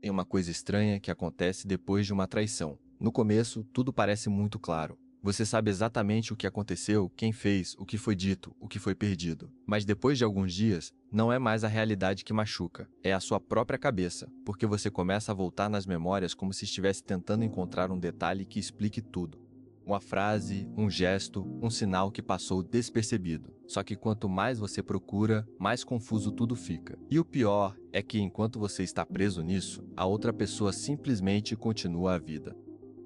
Tem uma coisa estranha que acontece depois de uma traição. No começo, tudo parece muito claro. Você sabe exatamente o que aconteceu, quem fez, o que foi dito, o que foi perdido. Mas depois de alguns dias, não é mais a realidade que machuca, é a sua própria cabeça, porque você começa a voltar nas memórias como se estivesse tentando encontrar um detalhe que explique tudo. Uma frase, um gesto, um sinal que passou despercebido. Só que quanto mais você procura, mais confuso tudo fica. E o pior é que enquanto você está preso nisso, a outra pessoa simplesmente continua a vida.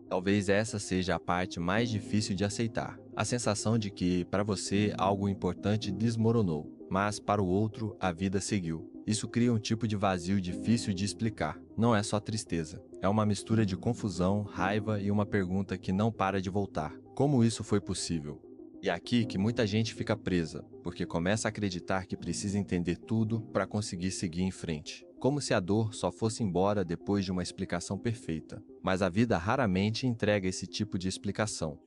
Talvez essa seja a parte mais difícil de aceitar. A sensação de que, para você, algo importante desmoronou, mas para o outro, a vida seguiu. Isso cria um tipo de vazio difícil de explicar. Não é só tristeza. É uma mistura de confusão, raiva e uma pergunta que não para de voltar. Como isso foi possível? E é aqui que muita gente fica presa, porque começa a acreditar que precisa entender tudo para conseguir seguir em frente. Como se a dor só fosse embora depois de uma explicação perfeita. Mas a vida raramente entrega esse tipo de explicação.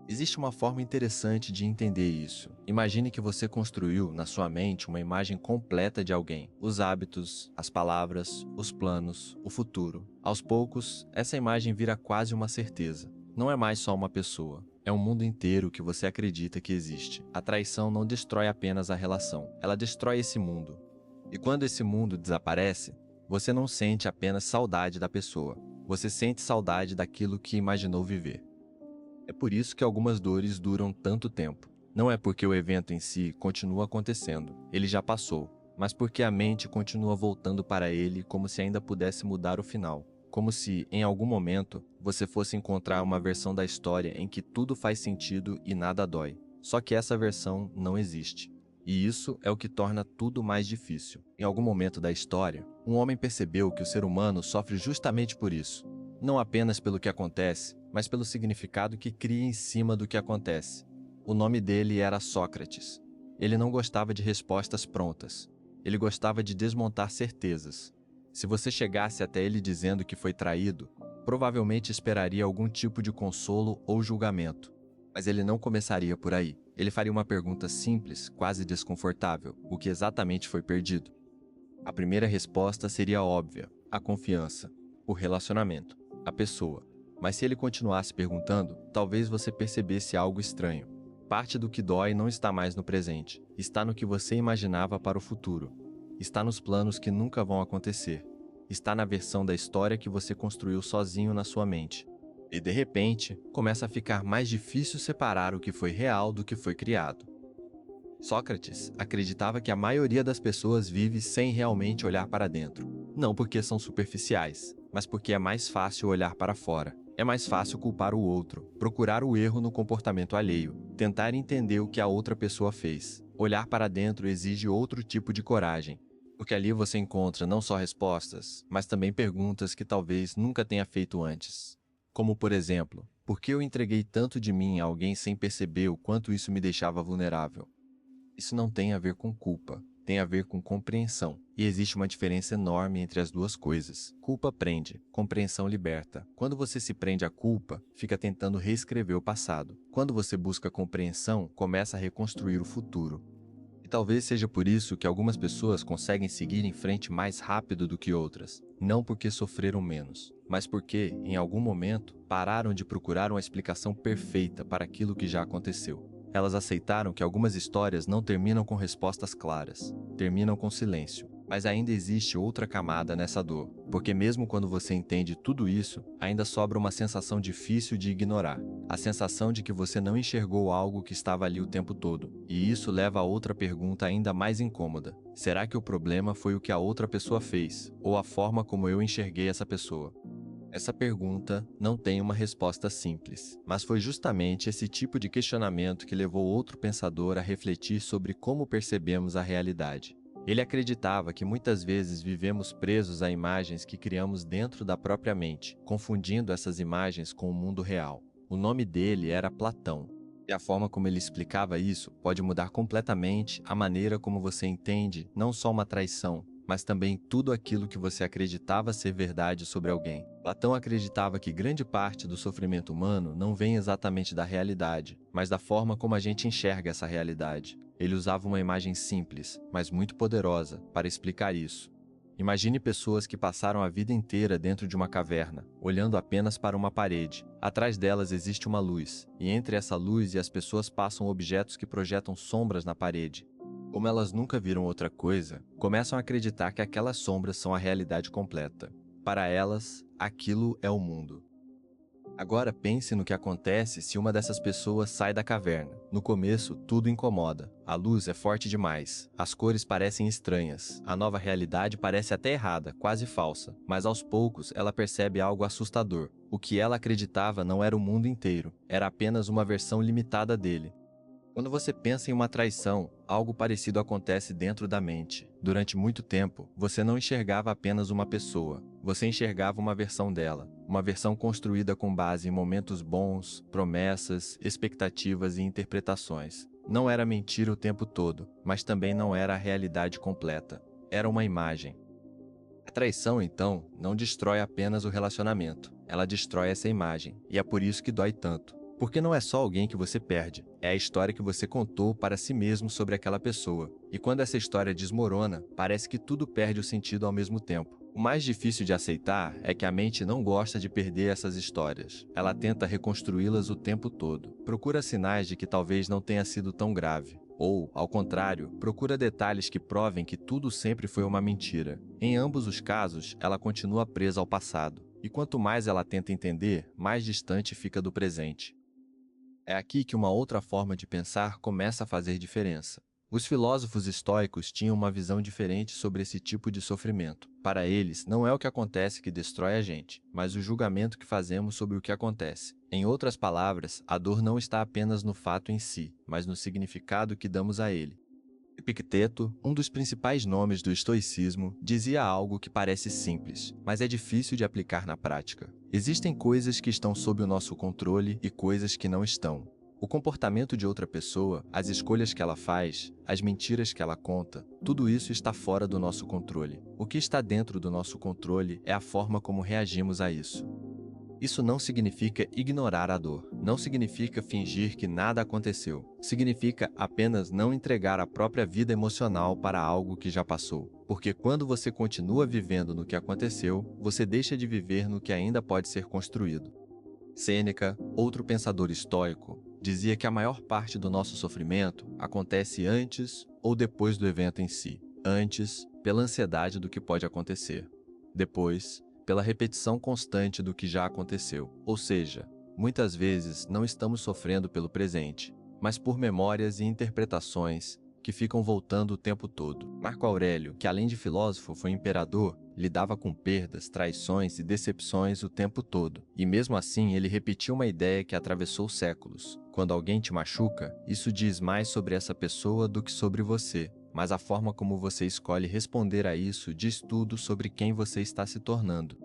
Existe uma forma interessante de entender isso. Imagine que você construiu na sua mente uma imagem completa de alguém. Os hábitos, as palavras, os planos, o futuro. Aos poucos, essa imagem vira quase uma certeza. Não é mais só uma pessoa. É um mundo inteiro que você acredita que existe. A traição não destrói apenas a relação. Ela destrói esse mundo. E quando esse mundo desaparece, você não sente apenas saudade da pessoa. Você sente saudade daquilo que imaginou viver. É por isso que algumas dores duram tanto tempo. Não é porque o evento em si continua acontecendo, ele já passou, mas porque a mente continua voltando para ele como se ainda pudesse mudar o final. Como se, em algum momento, você fosse encontrar uma versão da história em que tudo faz sentido e nada dói. Só que essa versão não existe. E isso é o que torna tudo mais difícil. Em algum momento da história, um homem percebeu que o ser humano sofre justamente por isso. Não apenas pelo que acontece, mas pelo significado que cria em cima do que acontece. O nome dele era Sócrates. Ele não gostava de respostas prontas. Ele gostava de desmontar certezas. Se você chegasse até ele dizendo que foi traído, provavelmente esperaria algum tipo de consolo ou julgamento. Mas ele não começaria por aí. Ele faria uma pergunta simples, quase desconfortável: o que exatamente foi perdido? A primeira resposta seria óbvia: a confiança, o relacionamento, a pessoa. Mas se ele continuasse perguntando, talvez você percebesse algo estranho. Parte do que dói não está mais no presente, está no que você imaginava para o futuro. Está nos planos que nunca vão acontecer. Está na versão da história que você construiu sozinho na sua mente. E de repente, começa a ficar mais difícil separar o que foi real do que foi criado. Sócrates acreditava que a maioria das pessoas vive sem realmente olhar para dentro. Não porque são superficiais, mas porque é mais fácil olhar para fora. É mais fácil culpar o outro, procurar o erro no comportamento alheio, tentar entender o que a outra pessoa fez. Olhar para dentro exige outro tipo de coragem, porque ali você encontra não só respostas, mas também perguntas que talvez nunca tenha feito antes. Como, por exemplo, por que eu entreguei tanto de mim a alguém sem perceber o quanto isso me deixava vulnerável? Isso não tem a ver com culpa, tem a ver com compreensão. E existe uma diferença enorme entre as duas coisas. Culpa prende, compreensão liberta. Quando você se prende à culpa, fica tentando reescrever o passado. Quando você busca compreensão, começa a reconstruir o futuro. E talvez seja por isso que algumas pessoas conseguem seguir em frente mais rápido do que outras. Não porque sofreram menos, mas porque, em algum momento, pararam de procurar uma explicação perfeita para aquilo que já aconteceu. Elas aceitaram que algumas histórias não terminam com respostas claras, terminam com silêncio. Mas ainda existe outra camada nessa dor, porque mesmo quando você entende tudo isso, ainda sobra uma sensação difícil de ignorar. A sensação de que você não enxergou algo que estava ali o tempo todo. E isso leva a outra pergunta ainda mais incômoda. Será que o problema foi o que a outra pessoa fez, ou a forma como eu enxerguei essa pessoa? Essa pergunta não tem uma resposta simples, mas foi justamente esse tipo de questionamento que levou outro pensador a refletir sobre como percebemos a realidade. Ele acreditava que muitas vezes vivemos presos a imagens que criamos dentro da própria mente, confundindo essas imagens com o mundo real. O nome dele era Platão, e a forma como ele explicava isso pode mudar completamente a maneira como você entende não só uma traição, mas também tudo aquilo que você acreditava ser verdade sobre alguém. Platão acreditava que grande parte do sofrimento humano não vem exatamente da realidade, mas da forma como a gente enxerga essa realidade. Ele usava uma imagem simples, mas muito poderosa, para explicar isso. Imagine pessoas que passaram a vida inteira dentro de uma caverna, olhando apenas para uma parede. Atrás delas existe uma luz, e entre essa luz e as pessoas passam objetos que projetam sombras na parede. Como elas nunca viram outra coisa, começam a acreditar que aquelas sombras são a realidade completa. Para elas, aquilo é o mundo. Agora pense no que acontece se uma dessas pessoas sai da caverna. No começo, tudo incomoda. A luz é forte demais. As cores parecem estranhas. A nova realidade parece até errada, quase falsa. Mas aos poucos, ela percebe algo assustador. O que ela acreditava não era o mundo inteiro. Era apenas uma versão limitada dele. Quando você pensa em uma traição, algo parecido acontece dentro da mente. Durante muito tempo, você não enxergava apenas uma pessoa. Você enxergava uma versão dela. Uma versão construída com base em momentos bons, promessas, expectativas e interpretações. Não era mentira o tempo todo, mas também não era a realidade completa. Era uma imagem. A traição, então, não destrói apenas o relacionamento. Ela destrói essa imagem, e é por isso que dói tanto. Porque não é só alguém que você perde, é a história que você contou para si mesmo sobre aquela pessoa. E quando essa história desmorona, parece que tudo perde o sentido ao mesmo tempo. O mais difícil de aceitar é que a mente não gosta de perder essas histórias. Ela tenta reconstruí-las o tempo todo. Procura sinais de que talvez não tenha sido tão grave. Ou, ao contrário, procura detalhes que provem que tudo sempre foi uma mentira. Em ambos os casos, ela continua presa ao passado. E quanto mais ela tenta entender, mais distante fica do presente. É aqui que uma outra forma de pensar começa a fazer diferença. Os filósofos estoicos tinham uma visão diferente sobre esse tipo de sofrimento. Para eles, não é o que acontece que destrói a gente, mas o julgamento que fazemos sobre o que acontece. Em outras palavras, a dor não está apenas no fato em si, mas no significado que damos a ele. Epicteto, um dos principais nomes do estoicismo, dizia algo que parece simples, mas é difícil de aplicar na prática. Existem coisas que estão sob o nosso controle e coisas que não estão. O comportamento de outra pessoa, as escolhas que ela faz, as mentiras que ela conta, tudo isso está fora do nosso controle. O que está dentro do nosso controle é a forma como reagimos a isso. Isso não significa ignorar a dor, não significa fingir que nada aconteceu. Significa apenas não entregar a própria vida emocional para algo que já passou. Porque quando você continua vivendo no que aconteceu, você deixa de viver no que ainda pode ser construído. Sêneca, outro pensador estoico, dizia que a maior parte do nosso sofrimento acontece antes ou depois do evento em si. Antes, pela ansiedade do que pode acontecer. Depois, pela repetição constante do que já aconteceu. Ou seja, muitas vezes não estamos sofrendo pelo presente, mas por memórias e interpretações que ficam voltando o tempo todo. Marco Aurélio, que além de filósofo foi imperador, lidava com perdas, traições e decepções o tempo todo. E mesmo assim, ele repetiu uma ideia que atravessou séculos. Quando alguém te machuca, isso diz mais sobre essa pessoa do que sobre você. Mas a forma como você escolhe responder a isso diz tudo sobre quem você está se tornando.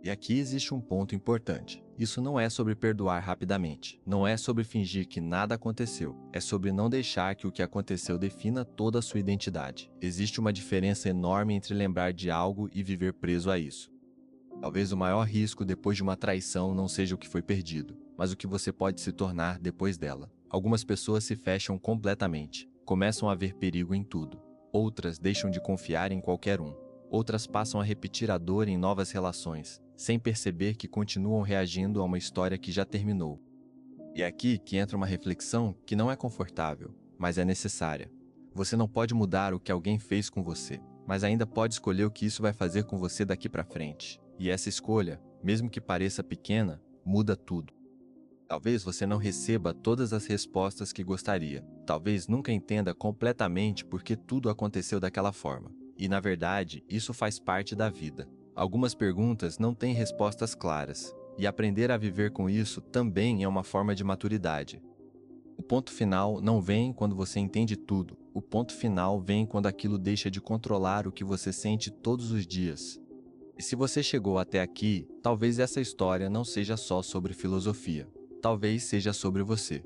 E aqui existe um ponto importante. Isso não é sobre perdoar rapidamente. Não é sobre fingir que nada aconteceu. É sobre não deixar que o que aconteceu defina toda a sua identidade. Existe uma diferença enorme entre lembrar de algo e viver preso a isso. Talvez o maior risco depois de uma traição não seja o que foi perdido, mas o que você pode se tornar depois dela. Algumas pessoas se fecham completamente. Começam a ver perigo em tudo. Outras deixam de confiar em qualquer um. Outras passam a repetir a dor em novas relações, sem perceber que continuam reagindo a uma história que já terminou. E é aqui que entra uma reflexão que não é confortável, mas é necessária. Você não pode mudar o que alguém fez com você, mas ainda pode escolher o que isso vai fazer com você daqui para frente. E essa escolha, mesmo que pareça pequena, muda tudo. Talvez você não receba todas as respostas que gostaria. Talvez nunca entenda completamente por que tudo aconteceu daquela forma. E, na verdade, isso faz parte da vida. Algumas perguntas não têm respostas claras. E aprender a viver com isso também é uma forma de maturidade. O ponto final não vem quando você entende tudo. O ponto final vem quando aquilo deixa de controlar o que você sente todos os dias. E se você chegou até aqui, talvez essa história não seja só sobre filosofia. Talvez seja sobre você.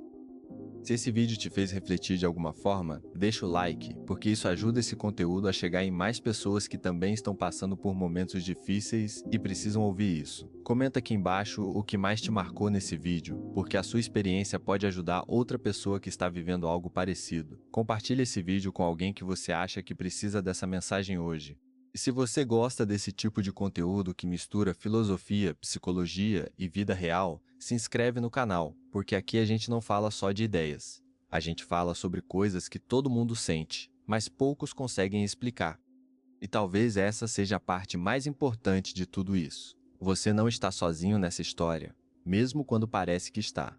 Se esse vídeo te fez refletir de alguma forma, deixa o like, porque isso ajuda esse conteúdo a chegar em mais pessoas que também estão passando por momentos difíceis e precisam ouvir isso. Comenta aqui embaixo o que mais te marcou nesse vídeo, porque a sua experiência pode ajudar outra pessoa que está vivendo algo parecido. Compartilhe esse vídeo com alguém que você acha que precisa dessa mensagem hoje. E se você gosta desse tipo de conteúdo que mistura filosofia, psicologia e vida real, se inscreve no canal, porque aqui a gente não fala só de ideias. A gente fala sobre coisas que todo mundo sente, mas poucos conseguem explicar. E talvez essa seja a parte mais importante de tudo isso. Você não está sozinho nessa história, mesmo quando parece que está.